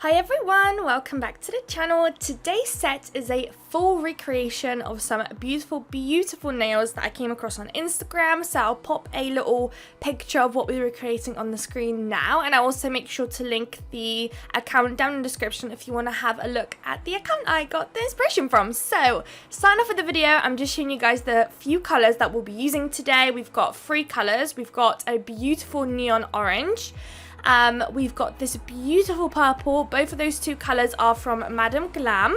Hi everyone, welcome back to the channel. Today's set is a full recreation of some beautiful nails that I came across on Instagram, so I'll pop a little picture of what we were creating on the screen now, and I'll also make sure to link the account down in the description if you want to have a look at the account I got the inspiration from. So, starting off with the video, I'm just showing you guys the few colours that we'll be using today. We've got 3 colours. We've got a beautiful neon orange. We've got this beautiful purple. Both of those 2 colours are from Madame Glam.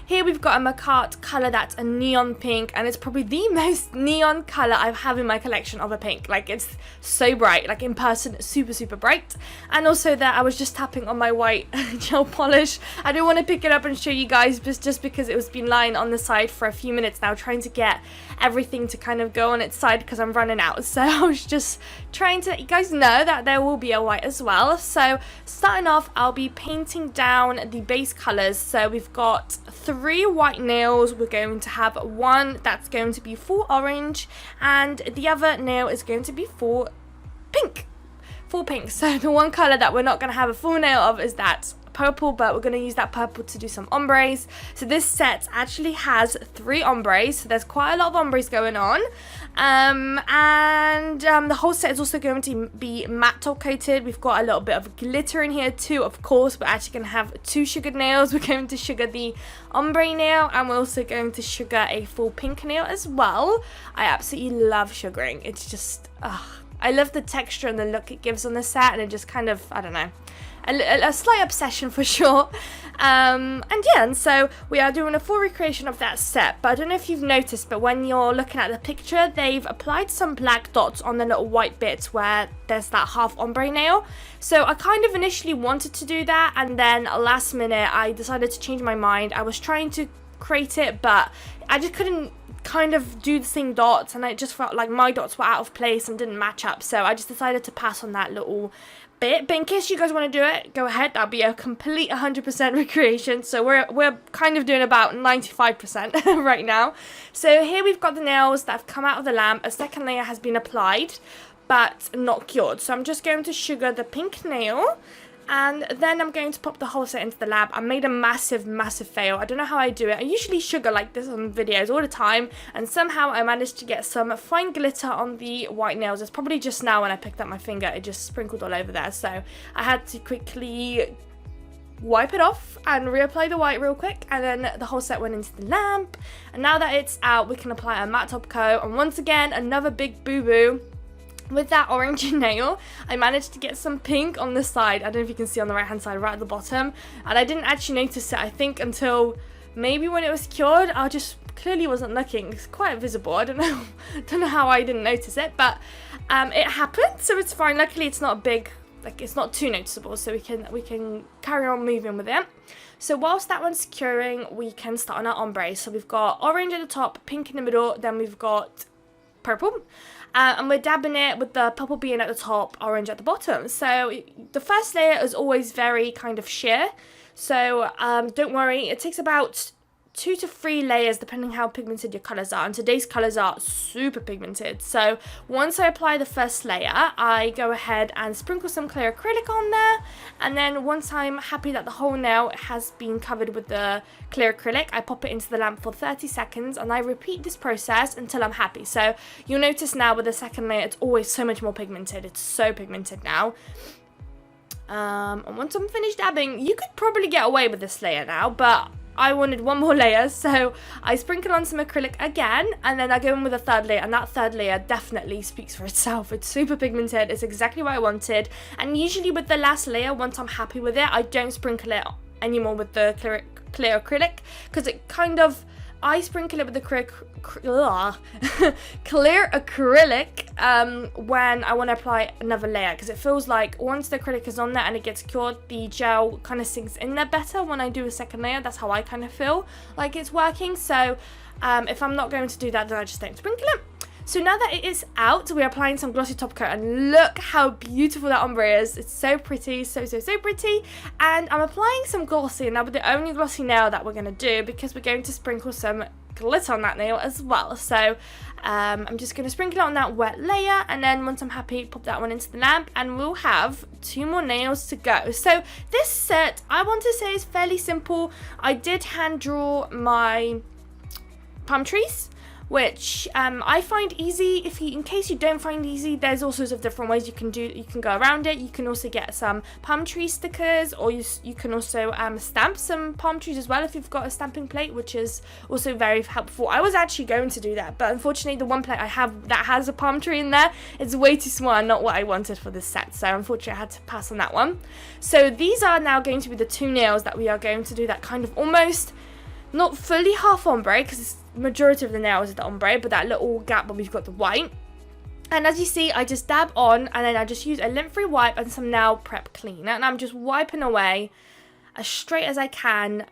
Here we've got a Macart colour that's a neon pink, and it's probably the most neon colour I have in my collection of a pink. Like, it's so bright, like in person super bright. And also that I was just tapping on my white gel polish. I didn't want to pick it up and show you guys just because it was been lying on the side for a few minutes now, trying to get everything to kind of go on its side because I'm running out. So I was just trying to let you guys know that there will be a white as well. So starting off, I'll be painting down the base colours. So we've got 3 white nails. We're going to have one that's going to be full orange, and the other nail is going to be full pink. So the one colour that we're not going to have a full nail of is that purple, but we're going to use that purple to do some ombres. So this set actually has 3 ombres, so there's quite a lot of ombres going on. The whole set is also going to be matte top coated. We've got a little bit of glitter in here too. Of course, we're actually going to have 2 sugared nails. We're going to sugar the ombre nail, and we're also going to sugar a full pink nail as well. I absolutely love sugaring. It's just, I love the texture and the look it gives on the set, and it just kind of, I don't know, a slight obsession for sure. And so we are doing a full recreation of that set. But I don't know if you've noticed, but when you're looking at the picture, they've applied some black dots on the little white bits where there's that half ombre nail. So I kind of initially wanted to do that, and then last minute I decided to change my mind. I was trying to create it, but I just couldn't kind of do the same dots, and I just felt like my dots were out of place and didn't match up, so I just decided to pass on that little bit. But in case you guys want to do it, go ahead. That'll be a complete 100% recreation, so we're kind of doing about 95% right now. So here we've got the nails that have come out of the lamp. A second layer has been applied but not cured, so I'm just going to sugar the pink nail, and then I'm going to pop the whole set into the lab. I made a massive fail. I don't know how I do it. I usually sugar like this on videos all the time, and somehow I managed to get some fine glitter on the white nails. It's probably just now when I picked up my finger, it just sprinkled all over there. So I had to quickly wipe it off and reapply the white real quick, and then the whole set went into the lamp. And now that it's out, we can apply a matte top coat, and once again, another big boo-boo. With that orange nail, I managed to get some pink on the side. I don't know if you can see on the right hand side, right at the bottom. And I didn't actually notice it, I think, until maybe when it was cured. I just clearly wasn't looking. It's quite visible. I don't know how I didn't notice it, but it happened, so it's fine. Luckily, it's not big, like it's not too noticeable, so we can carry on moving with it. So whilst that one's curing, we can start on our ombre. So we've got orange at the top, pink in the middle, then we've got purple. And we're dabbing it with the purple being at the top, orange at the bottom. So the first layer is always very kind of sheer. So don't worry, it takes about 2 to 3 layers depending how pigmented your colours are, and today's colours are super pigmented. So once I apply the first layer, I go ahead and sprinkle some clear acrylic on there, and then once I'm happy that the whole nail has been covered with the clear acrylic, I pop it into the lamp for 30 seconds, and I repeat this process until I'm happy. So you'll notice now with the second layer, it's always so much more pigmented. It's so pigmented now. And once I'm finished dabbing, you could probably get away with this layer now, but I wanted one more layer, so I sprinkle on some acrylic again, and then I go in with a third layer, and that third layer definitely speaks for itself. It's super pigmented, it's exactly what I wanted, and usually with the last layer, once I'm happy with it, I don't sprinkle it anymore with the clear acrylic, because it kind of, I sprinkle it with the clear acrylic when I want to apply another layer, because it feels like once the acrylic is on there and it gets cured, the gel kind of sinks in there better when I do a second layer. That's how I kind of feel like it's working. So if I'm not going to do that, then I just don't sprinkle it. So now that it is out, we're applying some glossy top coat, and look how beautiful that ombre is. It's so pretty, so pretty. And I'm applying some glossy, and that'll be the only glossy nail that we're going to do, because we're going to sprinkle some glitter on that nail as well. So I'm just going to sprinkle it on that wet layer, and then once I'm happy, pop that one into the lamp, and we'll have 2 more nails to go. So this set, I want to say, is fairly simple. I did hand draw my palm trees, which I find easy. In case you don't find easy, there's all sorts of different ways you can go around it. You can also get some palm tree stickers, or you can also stamp some palm trees as well if you've got a stamping plate, which is also very helpful. I was actually going to do that, but unfortunately the one plate I have that has a palm tree in there, it's way too small and not what I wanted for this set, so unfortunately I had to pass on that one. So these are now going to be the 2 nails that we are going to do that kind of almost not fully half ombre, because majority of the nails is the ombre, but that little gap where we've got the white. And as you see, I just dab on, and then I just use a lint-free wipe and some nail prep cleaner, and I'm just wiping away as straight as I can,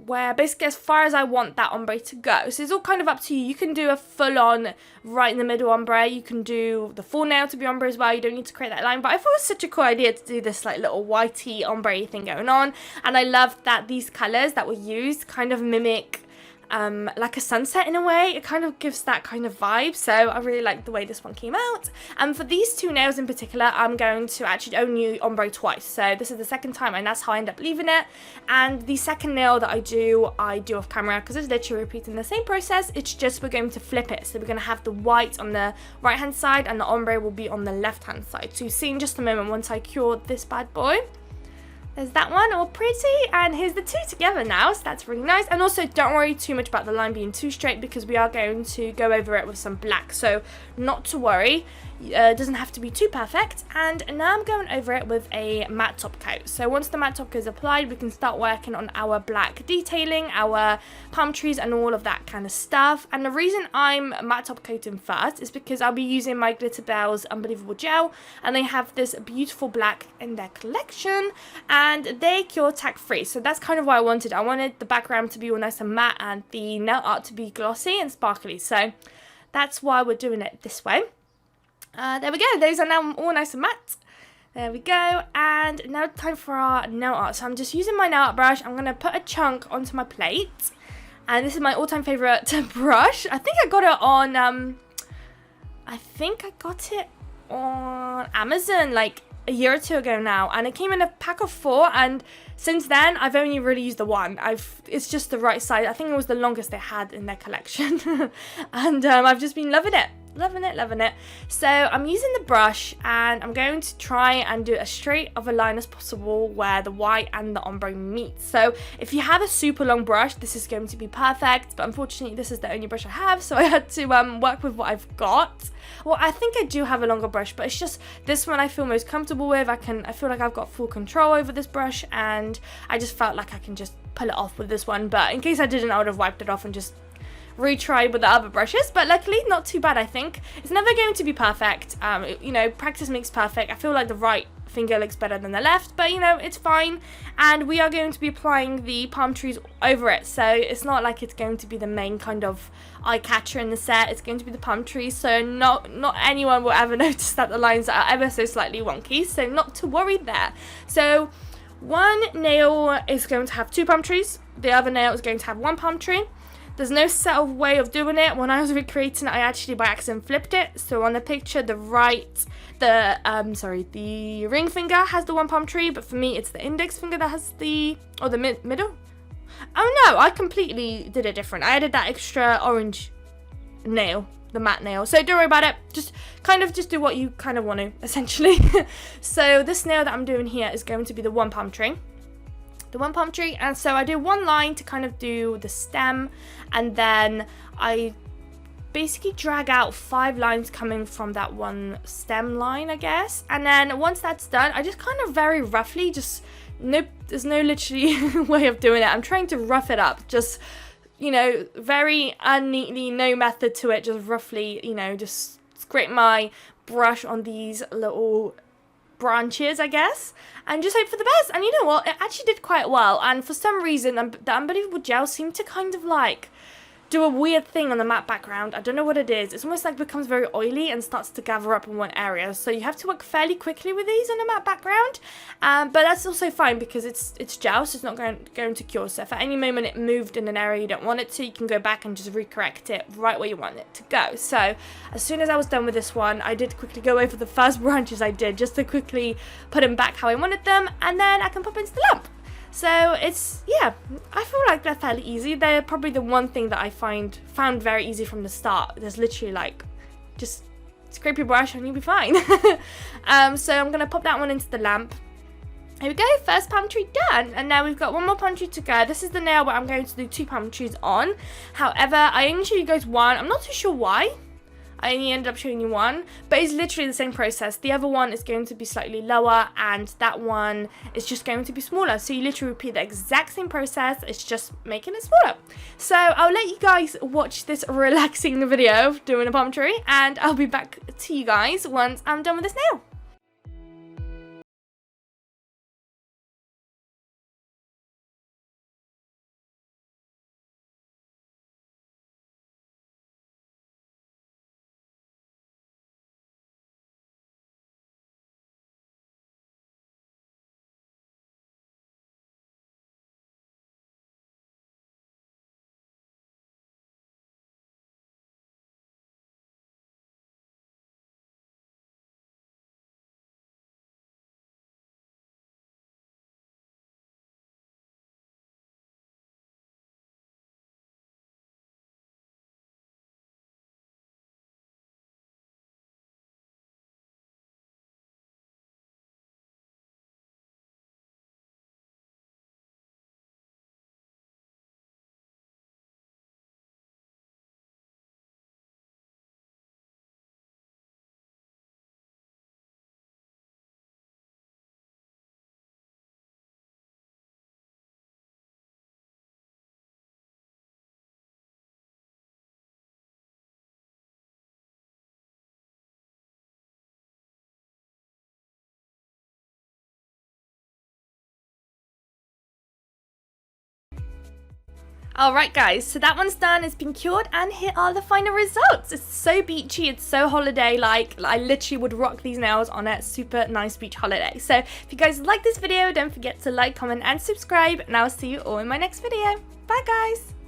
where basically as far as I want that ombre to go. So it's all kind of up to you. You can do a full-on right in the middle ombre. You can do the full nail to be ombre as well. You don't need to create that line, but I thought it was such a cool idea to do this like little whitey ombre thing going on. And I love that these colours that were used kind of mimic like a sunset in a way. It kind of gives that kind of vibe, so I really like the way this one came out. And for these 2 nails in particular, I'm going to actually only ombre twice, so this is the second time, and that's how I end up leaving it. And the second nail that I do off camera, because it's literally repeating the same process. It's just we're going to flip it, so we're going to have the white on the right hand side and the ombre will be on the left hand side. So you see in just a moment once I cure this bad boy. There's that one, all pretty, and here's the 2 together now, so that's really nice. And also, don't worry too much about the line being too straight, because we are going to go over it with some black, so not to worry. It doesn't have to be too perfect. And now I'm going over it with a matte top coat. So once the matte top coat is applied, we can start working on our black detailing, our palm trees, and all of that kind of stuff. And the reason I'm matte top coating first is because I'll be using my Glitterbels Unbelievable Gel, and they have this beautiful black in their collection, and they cure tack free. So that's kind of what I wanted. I wanted the background to be all nice and matte and the nail art to be glossy and sparkly. So that's why we're doing it this way. There we go, those are now all nice and matte. There we go, and now time for our nail art. So I'm just using my nail art brush. I'm going to put a chunk onto my plate, and this is my all-time favourite brush. I think I got it on Amazon like a year or 2 ago now, and it came in a pack of 4, and since then I've only really used the one. It's just the right size. I think it was the longest they had in their collection. And I've just been loving it. Loving it. So I'm using the brush, and I'm going to try and do as straight of a line as possible where the white and the ombre meet. So if you have a super long brush, this is going to be perfect, but unfortunately this is the only brush I have, so I had to work with what I've got. Well, I think I do have a longer brush, but it's just this one I feel most comfortable with. I feel like I've got full control over this brush, and I just felt like I can just pull it off with this one. But in case I didn't, I would have wiped it off and just retry with the other brushes, but luckily not too bad. I think it's never going to be perfect. You know, practice makes perfect. I feel like the right finger looks better than the left, but you know, it's fine. And we are going to be applying the palm trees over it, so it's not like it's going to be the main kind of eye catcher in the set. It's going to be the palm trees, so not anyone will ever notice that the lines are ever so slightly wonky, so not to worry there. So one nail is going to have 2 palm trees, the other nail is going to have 1 palm tree. There's no set of way of doing it. When I was recreating it, I actually by accident flipped it. So on the picture, the ring finger has the 1 palm tree, but for me, it's the index finger that has the middle. Oh no, I completely did it different. I added that extra orange nail, the matte nail. So don't worry about it. Just do what you kind of want to, essentially. So this nail that I'm doing here is going to be the 1 palm tree. And so I do 1 line to kind of do the stem, and then I basically drag out 5 lines coming from that 1 stem line, I guess. And then once that's done, I just kind of very roughly there's no literally way of doing it. I'm trying to rough it up, just, you know, very unneatly, no method to it, just roughly, you know, just scrape my brush on these little branches, I guess, and just hope for the best. And you know what, it actually did quite well, and for some reason the Unbelievable Gel seemed to kind of like do a weird thing on the matte background. I don't know what it is. It's almost like it becomes very oily and starts to gather up in one area. So you have to work fairly quickly with these on a matte background. But that's also fine because it's gel, so it's not going to cure. So if at any moment it moved in an area you don't want it to, you can go back and just recorrect it right where you want it to go. So as soon as I was done with this one, I did quickly go over the first branches I did just to quickly put them back how I wanted them, and then I can pop into the lamp. So it's, yeah, I feel like they're fairly easy. They're probably the one thing that I found very easy from the start. There's literally like, just scrape your brush and you'll be fine. So I'm going to pop that one into the lamp. Here we go, first palm tree done. And now we've got one more palm tree to go. This is the nail where I'm going to do 2 palm trees on. However, I initially go to 1. I'm not too sure why. I only ended up showing you 1, but it's literally the same process. The other one is going to be slightly lower, and that one is just going to be smaller. So you literally repeat the exact same process, it's just making it smaller. So I'll let you guys watch this relaxing video of doing a palm tree, and I'll be back to you guys once I'm done with this nail. Alright guys, so that one's done, it's been cured, and here are the final results. It's so beachy, it's so holiday-like. I literally would rock these nails on a super nice beach holiday. So if you guys like this video, don't forget to like, comment and subscribe, and I'll see you all in my next video. Bye guys!